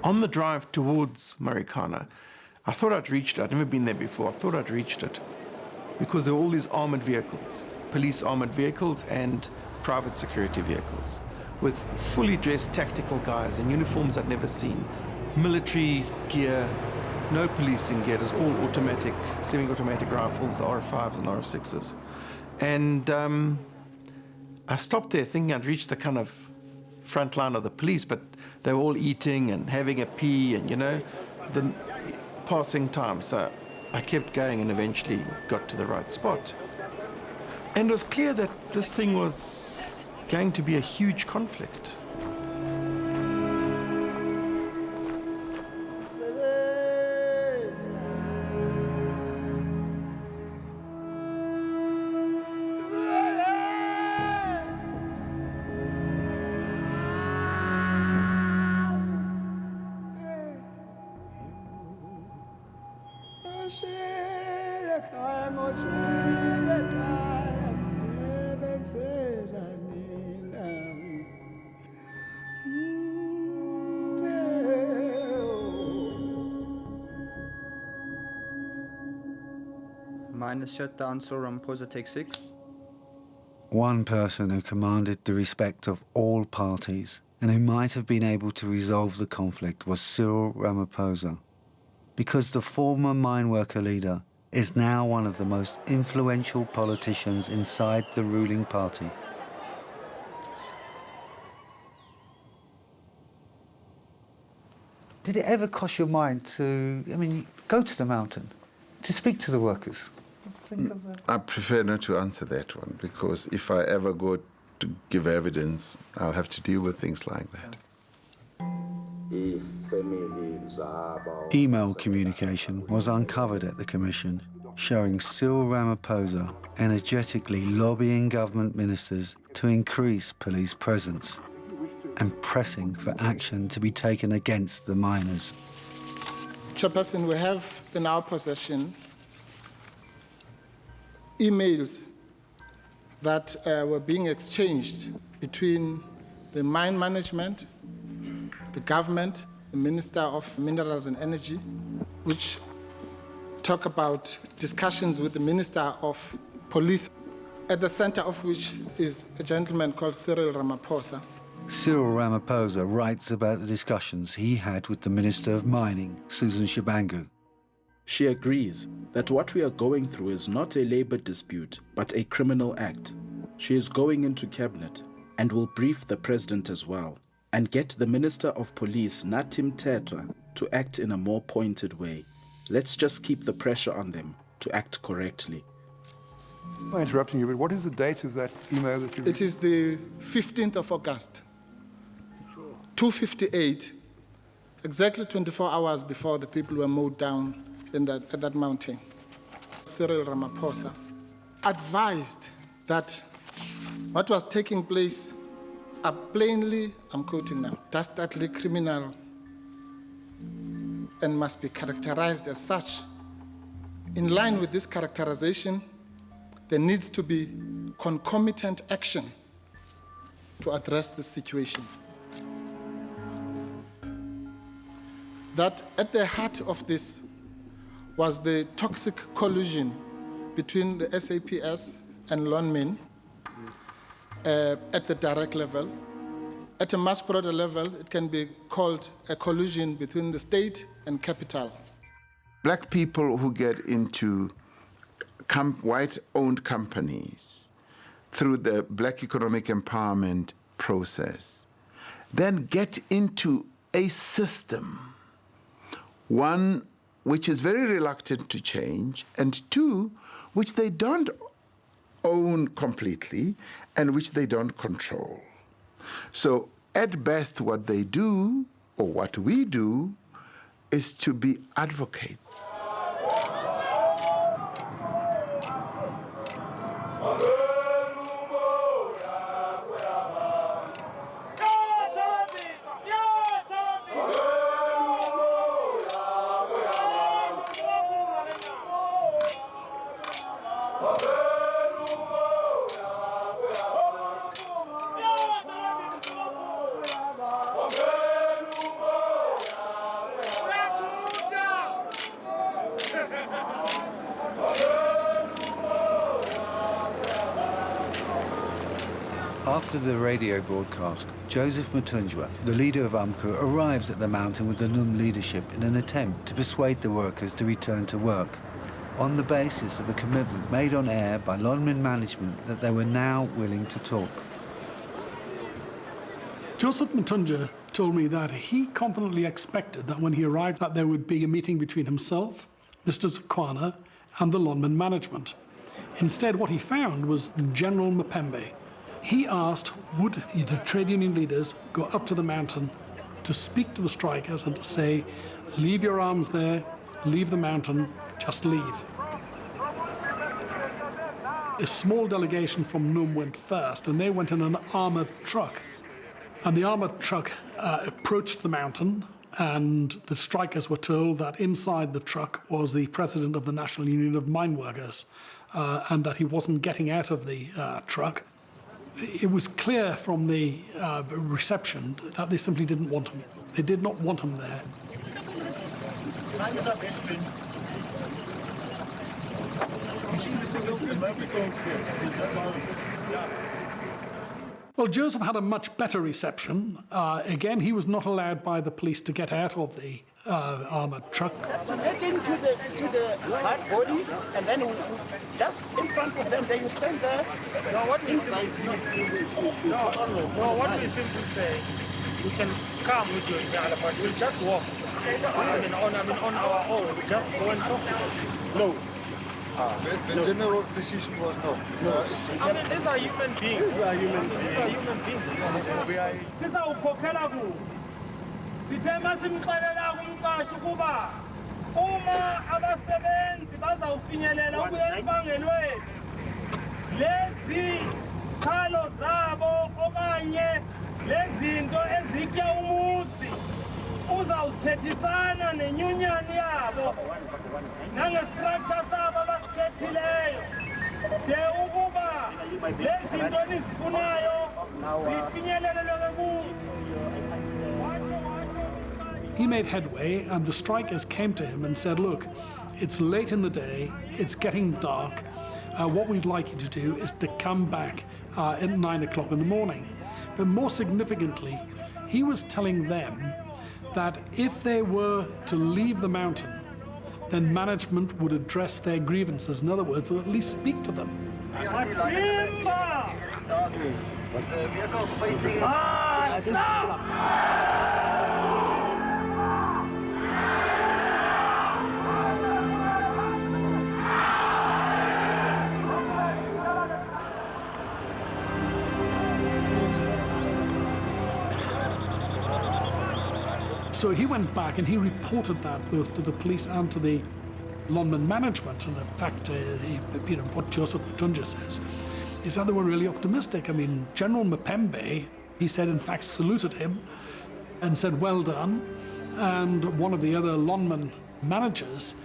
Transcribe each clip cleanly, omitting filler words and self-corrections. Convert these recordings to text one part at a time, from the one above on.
On the drive towards Marikana, I thought I'd reached it. I'd never been there before. I thought I'd reached it because there were all these armored vehicles, police armored vehicles and private security vehicles with fully dressed tactical guys in uniforms I'd never seen, military gear, no policing gear. It was all automatic, semi-automatic rifles, the R5s and R6s. And I stopped there thinking I'd reached the kind of front line of the police, but they were all eating and having a pee and, the passing time. So I kept going and eventually got to the right spot. And it was clear that this thing was going to be a huge conflict. Miners shut down, so Ramaphosa takes 6. One person who commanded the respect of all parties and who might have been able to resolve the conflict was Cyril Ramaphosa, because the former mine worker leader is now one of the most influential politicians inside the ruling party. Did it ever cross your mind to, go to the mountain, to speak to the workers? Think of that? I prefer not to answer that one, because if I ever go to give evidence, I'll have to deal with things like that. Email communication was uncovered at the Commission, showing Cyril Ramaphosa energetically lobbying government ministers to increase police presence and pressing for action to be taken against the miners. Chairperson, we have in our possession emails that were being exchanged between the mine management, the government, the Minister of Minerals and Energy, which talk about discussions with the Minister of Police, at the center of which is a gentleman called Cyril Ramaphosa. Cyril Ramaphosa writes about the discussions he had with the Minister of Mining, Susan Shabangu. She agrees that what we are going through is not a labor dispute, but a criminal act. She is going into cabinet and will brief the president as well and get the Minister of Police, Natim Tetwa, to act in a more pointed way. Let's just keep the pressure on them to act correctly. I'm interrupting you, but what is the date of that email that you... It is the 15th of August, 2:58, exactly 24 hours before the people were mowed down at that mountain. Cyril Ramaphosa advised that what was taking place are plainly, I'm quoting now, dastardly criminal and must be characterized as such. In line with this characterization, there needs to be concomitant action to address this situation. That at the heart of this was the toxic collusion between the SAPS and Lonmin at the direct level. At a much broader level, it can be called a collusion between the state and capital. Black people who get into white-owned companies through the Black Economic Empowerment process then get into a system, one which is very reluctant to change, and two, which they don't own completely and which they don't control. So at best what they do, or what we do, is to be advocates. After the radio broadcast, Joseph Matunjwa, the leader of UMCA, arrives at the mountain with the NUM leadership in an attempt to persuade the workers to return to work, on the basis of a commitment made on air by Lonmin management that they were now willing to talk. Joseph Matunja told me that he confidently expected that when he arrived that there would be a meeting between himself, Mr. Zakwana, and the Lonmin management. Instead, what he found was General Mpembe. He asked, would the trade union leaders go up to the mountain to speak to the strikers and to say, leave your arms there, leave the mountain, just leave. A small delegation from NUM went first, and they went in an armoured truck. And the armoured truck approached the mountain, and the strikers were told that inside the truck was the president of the National Union of Mine Workers, and that he wasn't getting out of the truck. It was clear from the reception that they simply didn't want him. They did not want him there. Well, Joseph had a much better reception. Again, he was not allowed by the police to get out of the armoured truck. To get into the hard body, and then just in front of them, they stand there. No, what inside. What we simply say, you can come with you in the other, but we'll just walk. On our own, we just go and talk to them. No. The general decision was no. These are human beings. Sizawukhokhela ku. Sithema simxelela kumqashi kuba uma abasebenzi bazawufinyelela ukuya empangelweni lezi khalo zabo okanye lezinto ezitya umuzi uzawuthethisana nenyunyani yabo nangestructure sabo abasikhethileyo de ukuba lezinto nizifunayo zifinyeleleleke kuzo. He made headway, and the strikers came to him and said, look, it's late in the day, it's getting dark. What we'd like you to do is to come back at 9 o'clock in the morning. But more significantly, he was telling them that if they were to leave the mountain, then management would address their grievances. In other words, at least speak to them. So he went back and he reported that both to the police and to the Lonmin management. And in fact, what Joseph Matunja says is that they were really optimistic. I mean, General Mpembe, he said, in fact, saluted him and said, well done. And one of the other Lonmin managers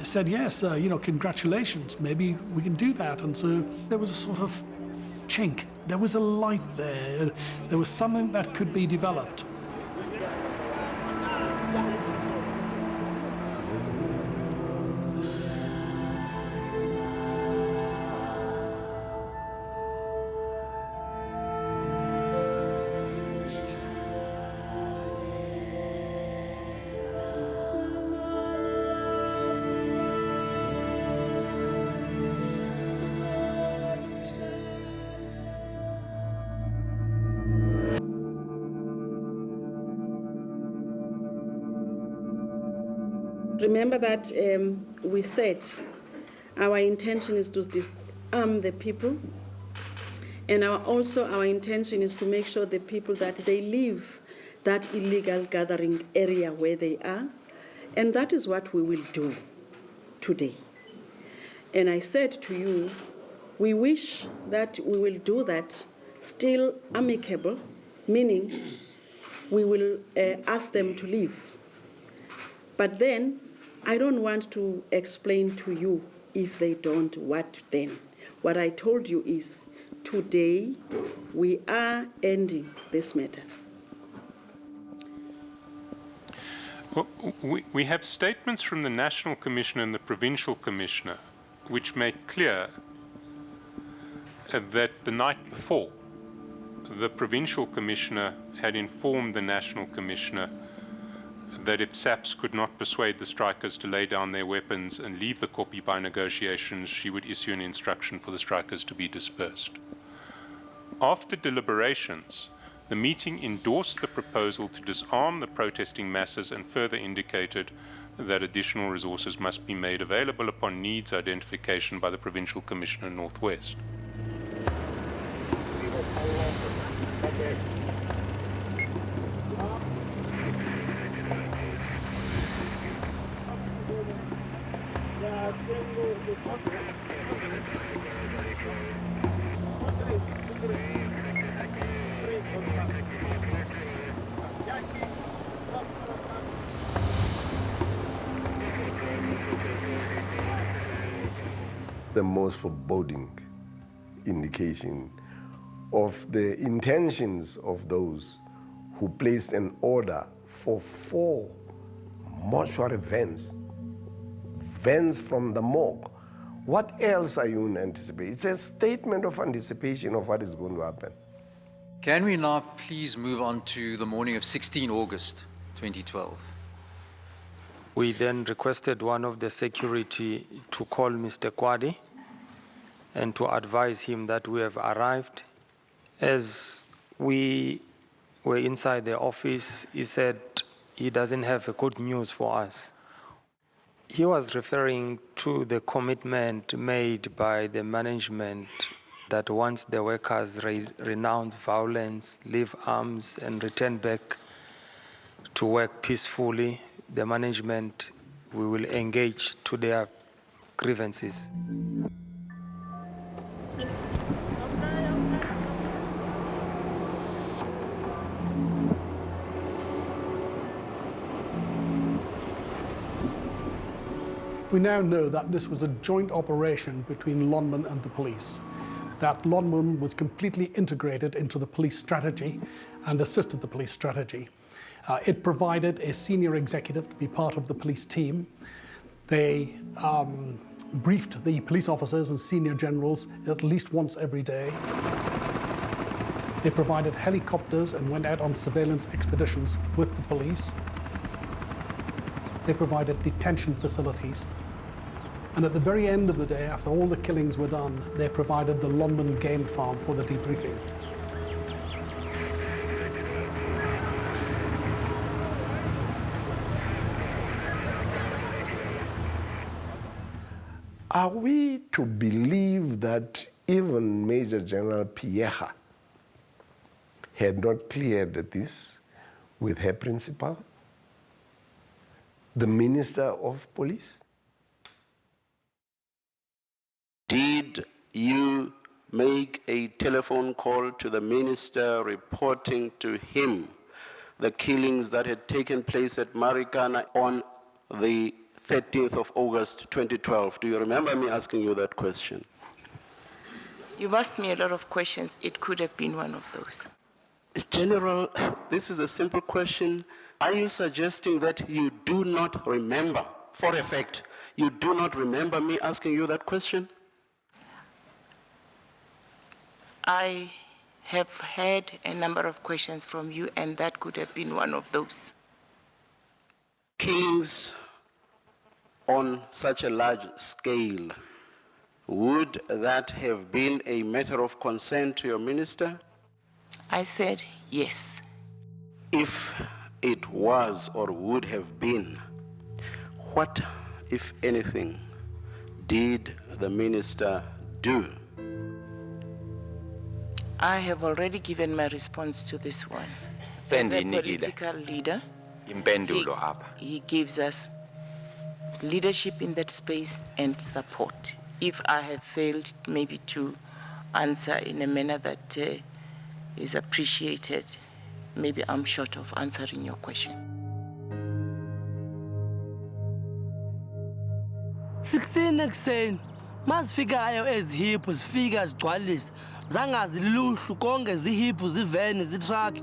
said, yes, congratulations, maybe we can do that. And so there was a sort of chink. There was a light there. There was something that could be developed. Remember that we said our intention is to disarm the people, and also our intention is to make sure the people that they leave that illegal gathering area where they are, and that is what we will do today. And I said to you, we wish that we will do that still amicable, meaning we will ask them to leave. But then, I don't want to explain to you if they don't, what then. What I told you is, today, we are ending this matter. Well, we have statements from the National Commissioner and the Provincial Commissioner which make clear that the night before the provincial commissioner had informed the national commissioner that if SAPS could not persuade the strikers to lay down their weapons and leave the Kopi by negotiations, she would issue an instruction for the strikers to be dispersed. After deliberations, the meeting endorsed the proposal to disarm the protesting masses and further indicated that additional resources must be made available upon needs identification by the Provincial Commissioner Northwest. The most foreboding indication of the intentions of those who placed an order for 4 mortuary vans from the morgue. What else are you anticipating? It's a statement of anticipation of what is going to happen. Can we now please move on to the morning of 16 August 2012? We then requested one of the security to call Mr. Kwadi and to advise him that we have arrived. As we were inside the office, he said he doesn't have a good news for us. He was referring to the commitment made by the management that once the workers renounce violence, leave arms, and return back to work peacefully, the management, we will engage to their grievances. We now know that this was a joint operation between Lonmin and the police, that Lonmin was completely integrated into the police strategy and assisted the police strategy. It provided a senior executive to be part of the police team. They briefed the police officers and senior generals at least once every day. They provided helicopters and went out on surveillance expeditions with the police. They provided detention facilities. And at the very end of the day, after all the killings were done, they provided the Lonmin game farm for the debriefing. Are we to believe that even Major General Pierre had not cleared this with her principal, the Minister of Police? Did you make a telephone call to the minister reporting to him the killings that had taken place at Marikana on the 13th of August 2012? Do you remember me asking you that question? You've asked me a lot of questions. It could have been one of those. General, this is a simple question. Are you suggesting that you do not remember, for a fact, you do not remember me asking you that question? I have had a number of questions from you, and that could have been one of those. Killings on such a large scale, would that have been a matter of concern to your minister? I said yes. If it was or would have been, what, if anything, did the minister do? I have already given my response to this one. As a political leader, he gives us leadership in that space and support. If I have failed maybe to answer in a manner that is appreciated, maybe I'm short of answering your question. 16 ekuseni mazifikayo ezihiphu zifika zigcwalisa zangaziluhlu konke zihiphu ziveni zitruck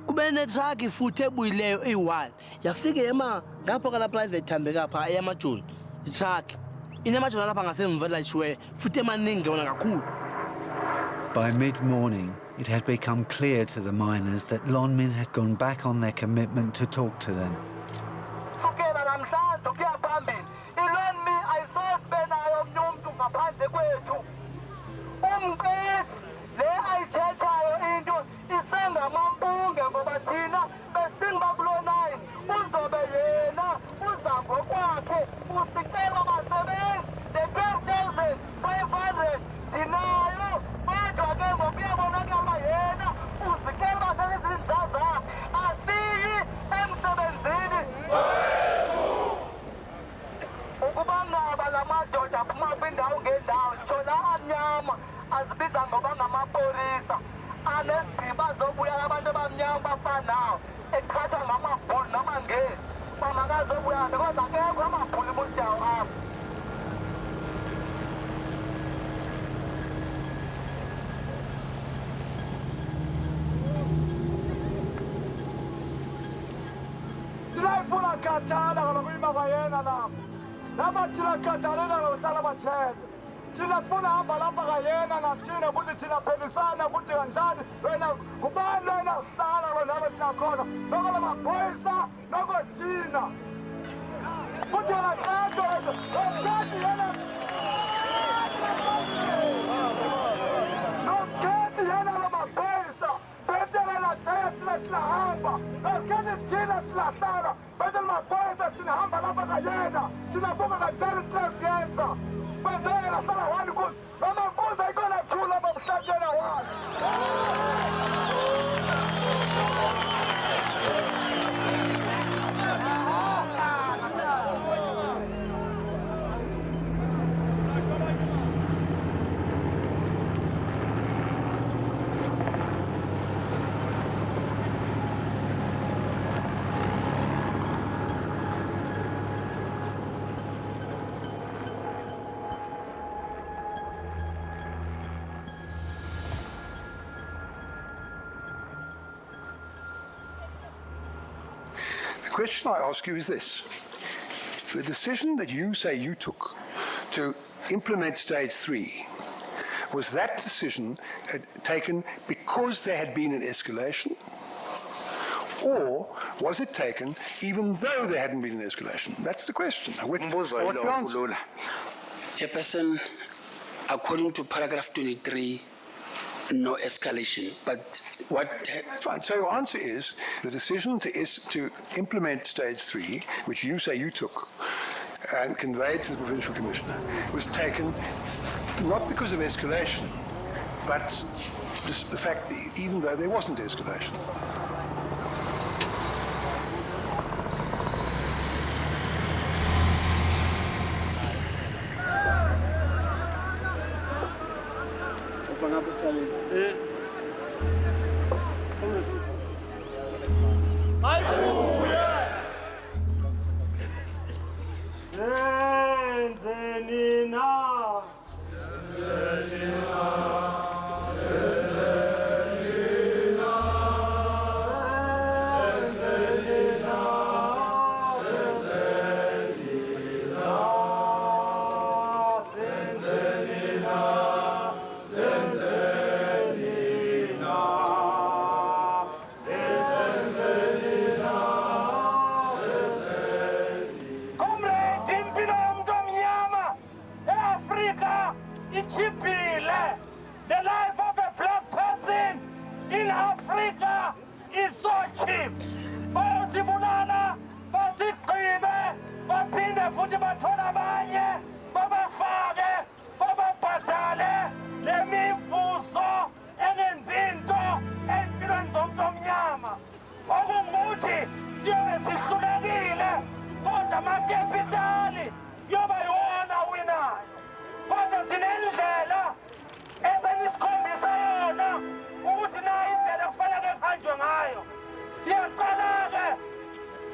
kube netruck ifuthe ebuyileyo eyi1 yafika ema ngapho kana private hambe kapha eyamajoni itruck inamajoni lapha ngasemva layishiwe futhi emaningi yona kakhulu By mid-morning, it had become clear to the miners that Lonmin had gone back on their commitment to talk to them. Tinafuna hamba lapha kayena nathina ukuthi thina phelisana ukuthi kanjani wena kubani wena sala nalo nakhona noko lamaphoyisa noko thina futhi yena qathi yena noskhethi yena lamaphoyisa bethele la chaya thina hamba noskhethi thina sala bethele lamaphoyisa thina hamba lapha kayena thina buka kanjani thina siyenza. The question I ask you is this. The decision that you say you took to implement stage 3, was that decision taken because there had been an escalation? Or was it taken even though there hadn't been an escalation? That's the question. What's the answer? Chairperson, according to paragraph 23, no escalation, but what... Fine. So your answer is the decision to implement stage 3, which you say you took and conveyed to the Provincial Commissioner, was taken not because of escalation, but just the fact that even though there wasn't escalation. The life of a black person in Africa is so cheap. Bayosibulala, basigqibe, baphinde futhi bathola abanye, babafake, bababhadale lemivuzo engenzi into empilweni zomuntu omnyama. Okungukuthi siyobe sihlulekile, kodwa amakapitali yoba yiwona winayo. Kodwa sinendlela esenikhombisa yona ukuthi nayo indlela kufanele kuhanjwe ngayo. Siyaqala-ke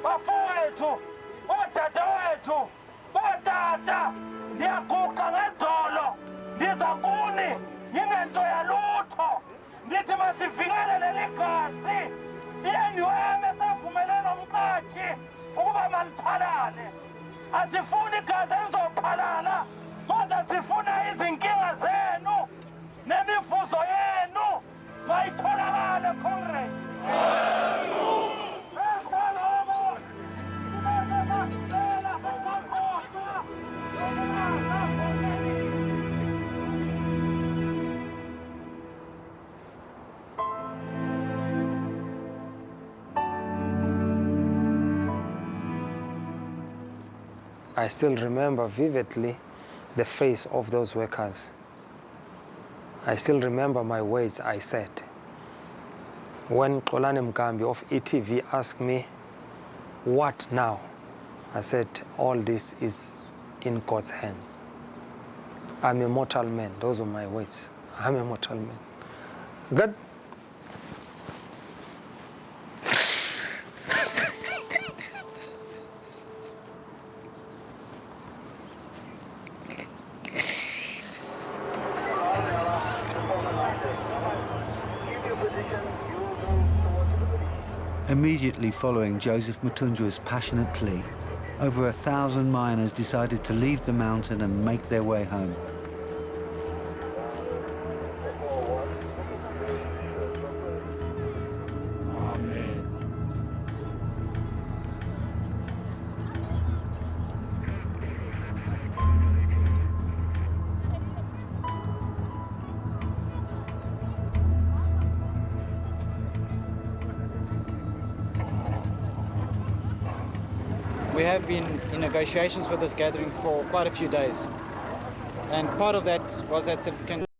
bafowethu, odadewethu, bodada, ndiyaguqa ngedolo, ndiza kuni nginento yalutho. Ndithi masivikele leli gazi, i-NUM esavumelene nomqashi ukuba maliphalale. Asifuni igazi elizophalala, kodwa sifuna izinkinga zenu nemivuzo yenu. I still remember vividly the face of those workers. I still remember my words I said. When Xolani Mkambi of ETV asked me, what now? I said, all this is in God's hands. I'm a mortal man. Those were my words. I'm a mortal man. God. Immediately following Joseph Matunjwa's passionate plea, over 1,000 miners decided to leave the mountain and make their way home. We have been in negotiations with this gathering for quite a few days. And part of that was that certificate